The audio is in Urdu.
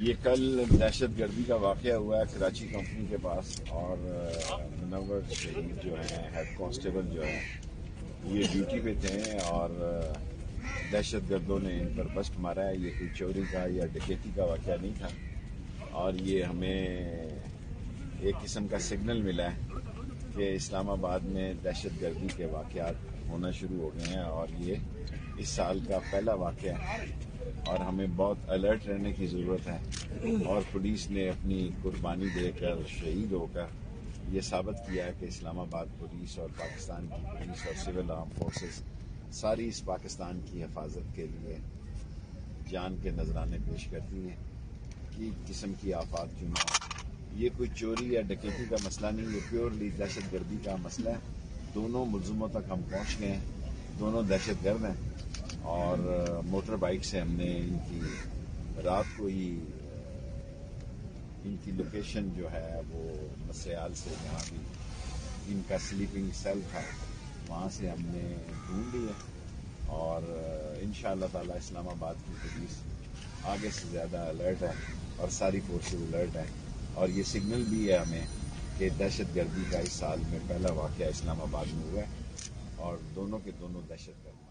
یہ کل دہشت گردی کا واقعہ ہوا ہے کراچی کمپنی کے پاس، اور منور شہید جو ہیں ہیڈ کانسٹیبل جو ہیں یہ ڈیوٹی پہ تھے اور دہشت گردوں نے ان پر بسٹ مارا ہے۔ یہ کوئی چوری کا یا ڈکیتی کا واقعہ نہیں تھا، اور یہ ہمیں ایک قسم کا سگنل ملا ہے کہ اسلام آباد میں دہشت گردی کے واقعات ہونا شروع ہو گئے ہیں، اور یہ اس سال کا پہلا واقعہ ہے اور ہمیں بہت الرٹ رہنے کی ضرورت ہے۔ اور پولیس نے اپنی قربانی دے کر شہید ہو کر یہ ثابت کیا ہے کہ اسلام آباد پولیس اور پاکستان کی پولیس اور سول آرم فورسز ساری اس پاکستان کی حفاظت کے لیے جان کے نذرانے پیش کرتی ہیں کہ قسم کی آفات کیوں نہ ہو۔ یہ کوئی چوری یا ڈکیتی کا مسئلہ نہیں، یہ پیورلی دہشت گردی کا مسئلہ ہے۔ دونوں ملزموں تک ہم پہنچ گئے ہیں، دونوں دہشت گرد ہیں، اور موٹر بائک سے ہم نے ان کی رات کو ہی ان کی لوکیشن جو ہے وہ مسیال سے جہاں بھی ان کا سلیپنگ سیل تھا وہاں سے ہم نے ڈھونڈ لی ہے، اور انشاءاللہ تعالی اسلام آباد کی پولیس آگے سے زیادہ الرٹ ہے اور ساری فورسز الرٹ ہے، اور یہ سگنل بھی ہے ہمیں کہ دہشت گردی کا اس سال میں پہلا واقعہ اسلام آباد میں ہوا ہے، اور دونوں کے دونوں دہشت گرد